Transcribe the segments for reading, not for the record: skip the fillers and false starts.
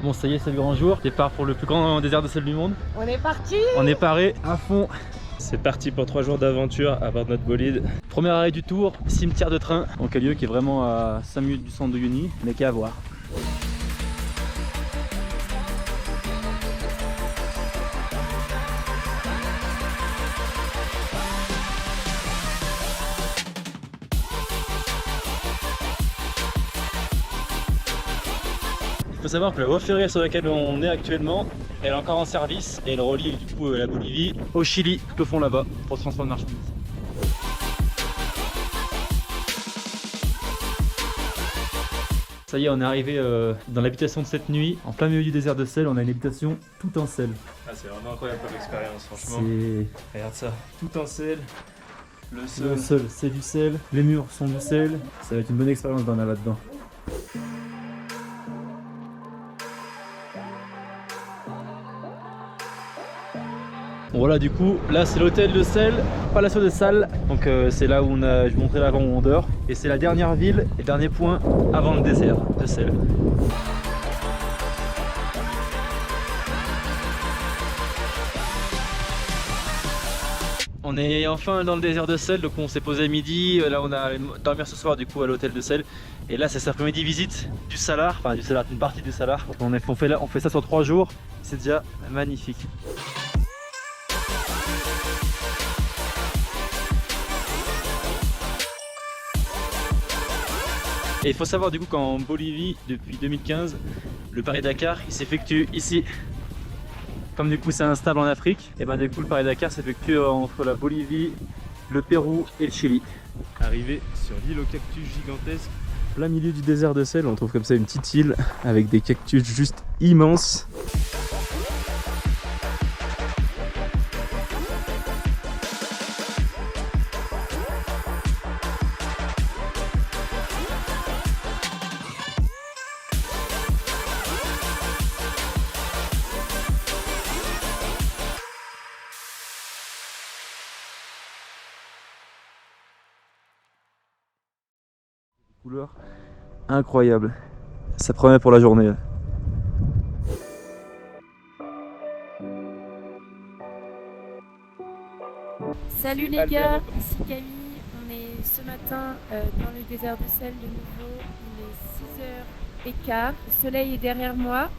Bon, ça y est, c'est le grand jour. Départ pour le plus grand désert de sel du monde. On est parti. On est paré à fond. C'est parti pour 3 jours d'aventure à bord de notre bolide. Premier arrêt du tour, cimetière de train. Donc un lieu qui est vraiment à 5 minutes du centre de Uyuni, mais qui est à voir. Il faut savoir que la voie ferrée sur laquelle on est actuellement, elle est encore en service et elle relie du coup la Bolivie au Chili, tout au fond là-bas, pour le transport de marchandises. Ça y est, on est arrivé dans l'habitation de cette nuit, en plein milieu du désert de sel. On a une habitation tout en sel. Ah, c'est vraiment incroyable comme expérience, franchement. Regarde ça, tout en sel. Le sol, c'est du sel, les murs sont du sel. Ça va être une bonne expérience d'en aller là-dedans. Bon, voilà, du coup, là c'est l'hôtel de sel, Palacio de Sal. Donc c'est là où je vous montrais l'avant où on dort. Et c'est la dernière ville et dernier point avant le désert de sel. On est enfin dans le désert de sel, donc on s'est posé à midi. Là on a dormi ce soir du coup à l'hôtel de sel. Et là c'est cet après-midi visite du Salar, enfin du Salar, une partie du Salar. On fait ça sur 3 jours, c'est déjà magnifique. Et il faut savoir du coup qu'en Bolivie, depuis 2015, le Paris-Dakar il s'effectue ici. Comme du coup c'est instable en Afrique, et ben du coup le Paris-Dakar s'effectue entre la Bolivie, le Pérou et le Chili. Arrivé sur l'île aux cactus gigantesques, plein milieu du désert de sel, on trouve comme ça une petite île avec des cactus juste immenses. Couleur incroyable, ça promet pour la journée là. Salut les gars, ici Camille. On est ce matin dans le désert de sel de nouveau. Il est 6h15. Le soleil est derrière moi.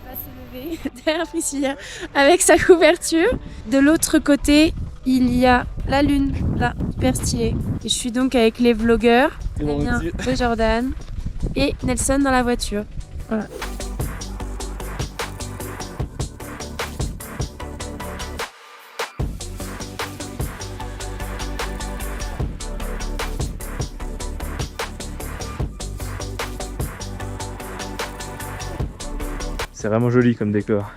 Il va se lever derrière Priscilla avec sa couverture. De l'autre côté, il y a la lune, là, hyper stylée. Et je suis donc avec les vlogueurs, Damien et Jordan, et Nelson dans la voiture. Voilà. C'est vraiment joli comme décor.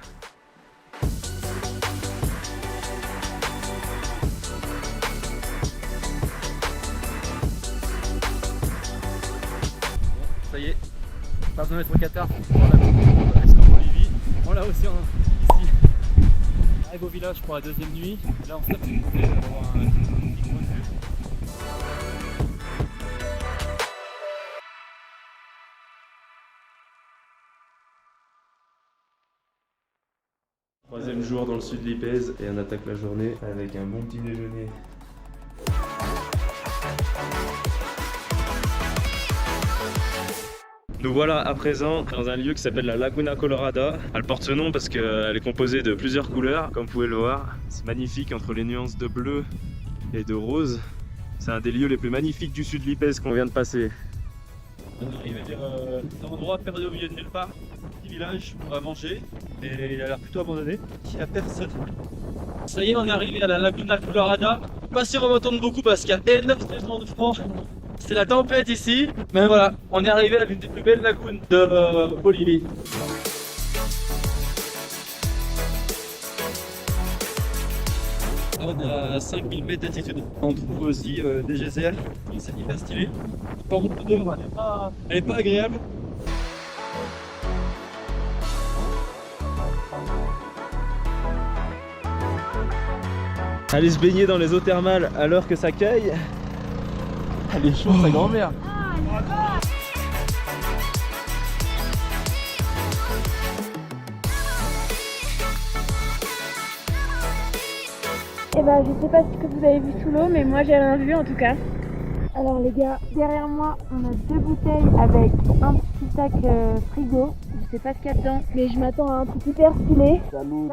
Ça y est, pas besoin d'être au Qatar pour pouvoir la en Bolivie. On l'a aussi ici. On arrive au village pour la deuxième nuit. Là on se tape une bouteille pour avoir un petit point de vue. Troisième jour dans le sud de l'Ipèze et on attaque la journée avec un bon petit déjeuner. Nous voilà à présent dans un lieu qui s'appelle la Laguna Colorada. Elle porte ce nom parce qu'elle est composée de plusieurs couleurs, comme vous pouvez le voir. C'est magnifique entre les nuances de bleu et de rose. C'est un des lieux les plus magnifiques du sud de l'Ipèze qu'on vient de passer. On arrive à dire un endroit perdu au milieu de nulle part, petit village, on va manger, mais il a l'air plutôt abandonné, il n'y a personne. Ça y est, on est arrivé à la Laguna Colorada. Pas sûr on m'entende beaucoup parce qu'il y a énormément de francs. C'est la tempête ici, mais voilà, on est arrivé à l'une des plus belles lagunes de Bolivie. On est à 5000 mètres d'altitude. On trouve aussi des geysers, c'est hyper stylé. Par contre, elle est pas agréable. Aller se baigner dans les eaux thermales alors que ça caille. Elle est chaude, sa grand-mère. Et bah je sais pas ce que vous avez vu sous l'eau, mais moi j'ai rien vu en tout cas. Alors les gars, derrière moi on a 2 bouteilles avec un petit sac frigo. Je sais pas ce qu'il y a dedans, mais je m'attends à un truc hyper stylé. Salut.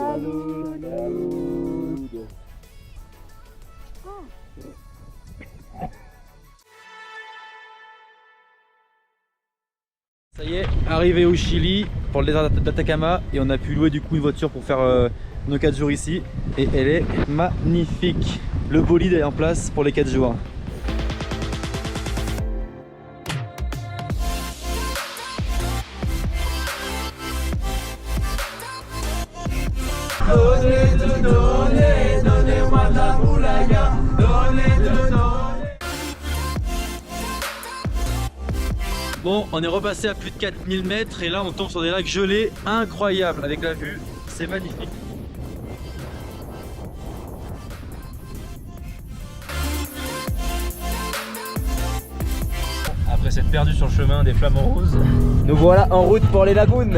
Ça y est, arrivé au Chili pour le désert d'Atacama et on a pu louer du coup une voiture pour faire nos 4 jours ici et elle est magnifique. Le bolide est en place pour les 4 jours. Donnez-moi de la moulaga, donnez. Bon, on est repassé à plus de 4000 mètres et là on tombe sur des lacs gelés incroyables avec la vue, c'est magnifique. Après s'être perdu sur le chemin des flamants roses, Nous voilà en route pour les lagunes.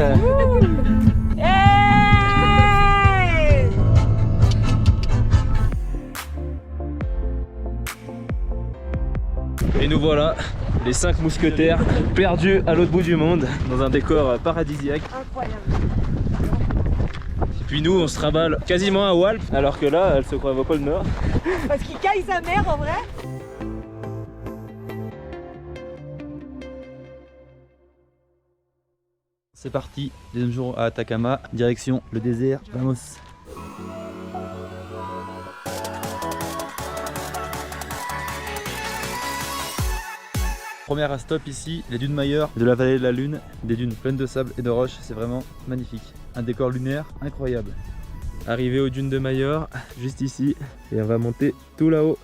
Et nous voilà, les 5 mousquetaires, perdus à l'autre bout du monde, dans un décor paradisiaque. Incroyable. Et puis nous, on se raballe quasiment à Walp, alors que là, elle se croit au pôle Nord. Parce qu'il caille sa mère en vrai. c'est parti, deuxième jour à Atacama, direction le désert, vamos. Première stop ici, les dunes Mayer de la vallée de la Lune, des dunes pleines de sable et de roches, c'est vraiment magnifique. Un décor lunaire incroyable. Arrivé aux dunes de Mayor, juste ici, et on va monter tout là-haut.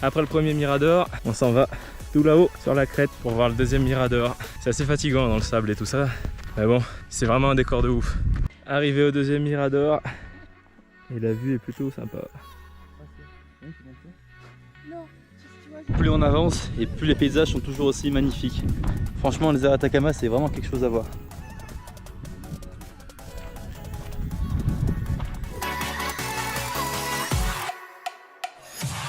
Après le premier mirador, on s'en va tout là-haut sur la crête pour voir le deuxième mirador. C'est assez fatigant dans le sable et tout ça, mais bon, c'est vraiment un décor de ouf. Arrivé au deuxième mirador, et la vue est plutôt sympa. Plus on avance et plus les paysages sont toujours aussi magnifiques. Franchement, le désert d'Atacama, c'est vraiment quelque chose à voir.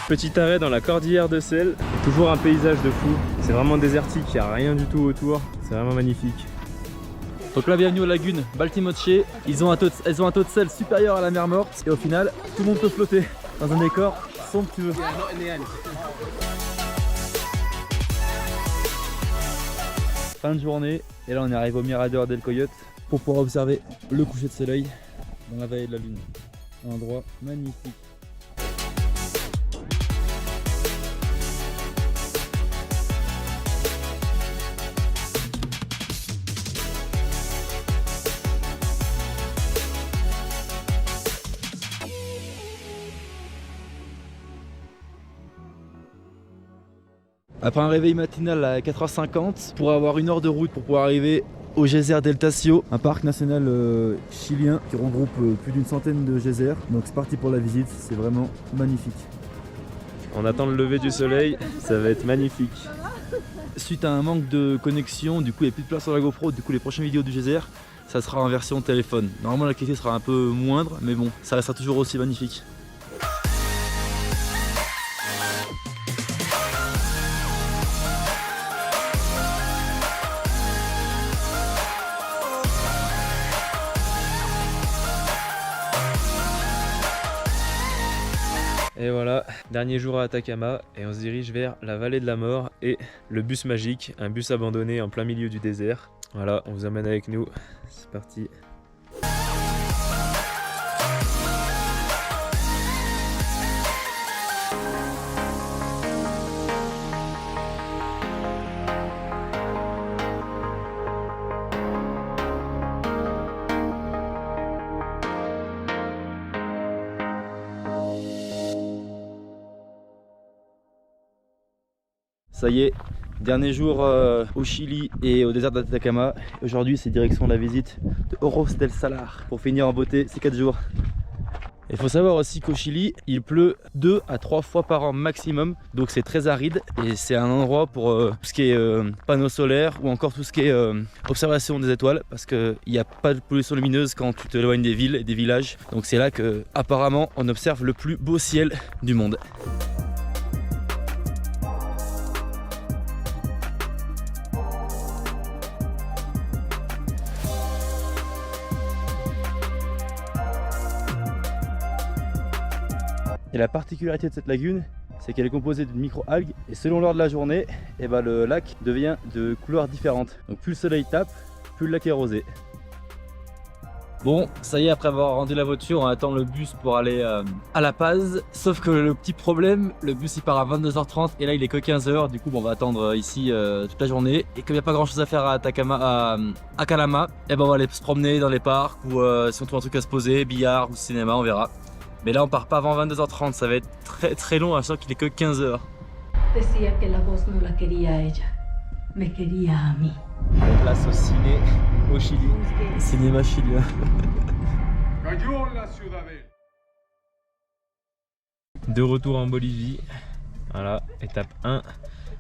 Petit arrêt dans la cordillère de Sel, toujours un paysage de fou. C'est vraiment désertique, il n'y a rien du tout autour, c'est vraiment magnifique. Donc là, bienvenue aux lagunes Baltimoche. Elles ont un taux de sel supérieur à la mer Morte et au final, tout le monde peut flotter dans un décor somptueux. Fin de journée et là on est arrivé au Mirador del Coyote pour pouvoir observer le coucher de soleil dans la vallée de la Lune. Un endroit magnifique. Après un réveil matinal à 4h50 pour avoir 1 heure de route pour pouvoir arriver au geyser del Tacio, un parc national chilien qui regroupe plus d'une centaine de geysers. Donc c'est parti pour la visite, c'est vraiment magnifique. On attend le lever du soleil, ça va être magnifique. Suite à un manque de connexion, du coup il n'y a plus de place sur la GoPro, du coup les prochaines vidéos du geyser, ça sera en version téléphone. Normalement la qualité sera un peu moindre, mais bon, ça restera toujours aussi magnifique. Et voilà, dernier jour à Atacama et on se dirige vers la vallée de la mort et le bus magique, un bus abandonné en plein milieu du désert. Voilà, on vous emmène avec nous, c'est parti. Ça y est, dernier jour au Chili et au désert d'Atacama. Aujourd'hui c'est direction la visite de Ojos del Salar pour finir en beauté ces 4 jours. Il faut savoir aussi qu'au Chili, il pleut 2 à 3 fois par an maximum, donc c'est très aride et c'est un endroit pour tout ce qui est panneaux solaires ou encore tout ce qui est observation des étoiles, parce qu'il n'y a pas de pollution lumineuse quand tu t'éloignes des villes et des villages. Donc c'est là que apparemment on observe le plus beau ciel du monde. Et la particularité de cette lagune, c'est qu'elle est composée de micro-algues et selon l'heure de la journée, le lac devient de couleurs différentes. Donc plus le soleil tape, plus le lac est rosé. Bon, ça y est, après avoir rendu la voiture, on attend le bus pour aller à La Paz. Sauf que le petit problème, le bus il part à 22h30 et là il est que 15h. Du coup, on va attendre ici toute la journée. Et comme il n'y a pas grand chose à faire à Calama, et ben on va aller se promener dans les parcs ou si on trouve un truc à se poser, billard ou cinéma, on verra. Mais là on part pas avant 22h30, ça va être très long, sachant qu'il est que 15h. Decía que la voz no la quería a ella, me quería a mí. Place au ciné au Chili, cinéma chilien. De retour en Bolivie, voilà, étape 1.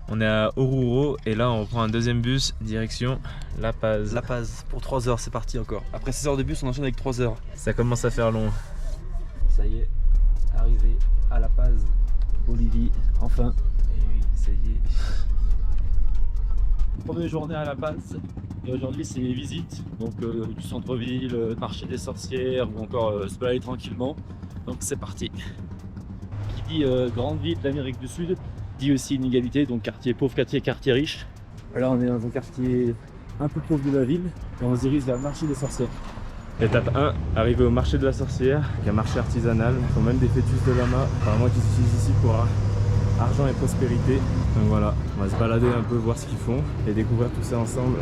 On est à Oruro et là on prend un deuxième bus direction La Paz. La Paz, pour 3 heures, c'est parti encore. Après 6 heures de bus, on enchaîne avec 3 heures. Ça commence à faire long. Ça y est, arrivé à La Paz, Bolivie, enfin. Et oui, ça y est. Première journée à La Paz et aujourd'hui c'est les visites donc du centre-ville, marché des sorcières ou encore se balader tranquillement. Donc c'est parti. Qui dit grande ville d'Amérique du Sud dit aussi inégalité, donc quartier pauvre, quartier riche. Là on est dans un quartier un peu pauvre de la ville et on se dirige vers le marché des sorcières. Étape 1, arrivé au marché de la sorcière, qui est un marché artisanal. Ils font même des fœtus de lama, apparemment qu'ils utilisent ici pour argent et prospérité. Donc voilà, on va se balader un peu, voir ce qu'ils font et découvrir tout ça ensemble.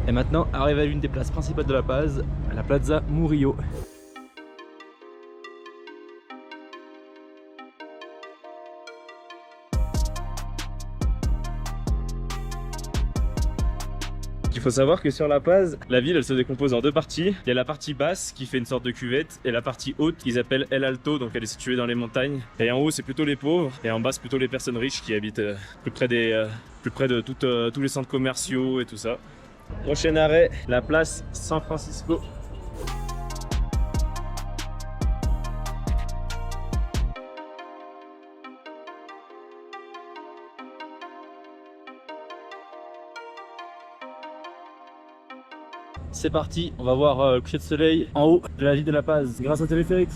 Et maintenant, arrive à l'une des places principales de La Paz, la Plaza Murillo. Il faut savoir que sur La Paz, la ville elle se décompose en deux parties. Il y a la partie basse qui fait une sorte de cuvette et la partie haute qu'ils appellent El Alto, donc elle est située dans les montagnes. Et en haut c'est plutôt les pauvres et en bas c'est plutôt les personnes riches qui habitent plus près de tous les centres commerciaux et tout ça. Prochain arrêt, la place San Francisco. C'est parti, on va voir le coucher de soleil en haut de la ville de La Paz grâce au téléphérique.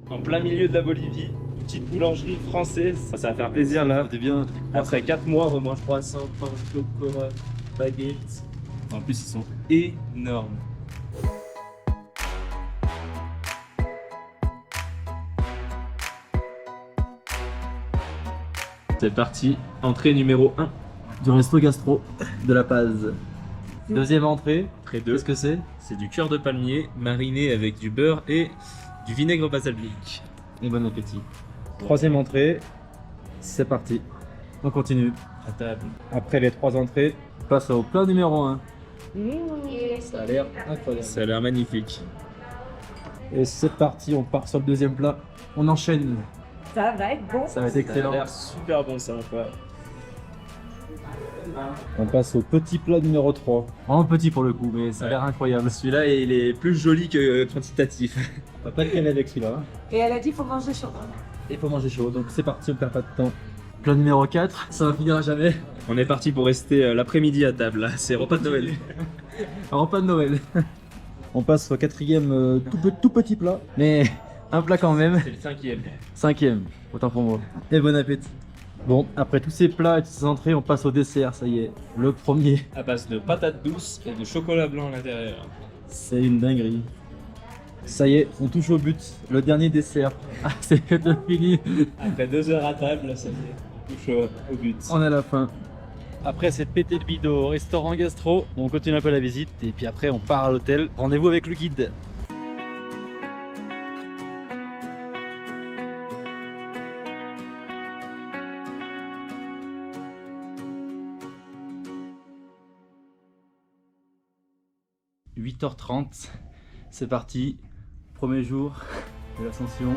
En plein milieu de la Bolivie, petite boulangerie française. Ça va faire plaisir là. C'est bien. Après 4 mois, on mange 300 pains, chocolat, baguettes. En plus ils sont Énorme. C'est parti, entrée numéro 1. Du resto gastro de La Paz. Deuxième entrée, Entrée 2. qu'est-ce que c'est? C'est du cœur de palmier mariné avec du beurre et du vinaigre basalmique. Et bon appétit. Troisième entrée, c'est parti. On continue. À table. Après les 3 entrées, on passe au plat numéro 1. Ça a l'air incroyable. Ça a l'air magnifique. Et c'est parti, on part sur le deuxième plat. On enchaîne. Ça va être bon. Ça va être Ça a excellent. l'air super bon ça. Quoi. On passe au petit plat numéro 3. Vraiment petit pour le coup, mais ça a l'air incroyable. Celui-là il est plus joli que quantitatif. On va pas traîner avec celui-là. Et elle a dit faut manger chaud. Il faut manger chaud, donc c'est parti, on perd pas de temps. Plat numéro 4, ça va finir à jamais. On est parti pour rester l'après-midi à table là. C'est repas de Noël. Un repas de Noël. On passe au quatrième tout petit plat, mais un plat quand même. C'est le 5e. Cinquième, autant pour moi. Et bon appétit. Bon, après tous ces plats et toutes ces entrées, on passe au dessert, ça y est. Le premier, À base de patates douces et de chocolat blanc à l'intérieur. c'est une dinguerie. Ça y est, on touche au but. Le dernier dessert. Ah, c'est fini. Après 2 heures à table, ça fait touche au but. On est à la fin. Après cette pété de bide au restaurant gastro, on continue un peu la visite et puis après on part à l'hôtel. Rendez-vous avec le guide. « 8h30, c'est parti, premier jour de l'ascension.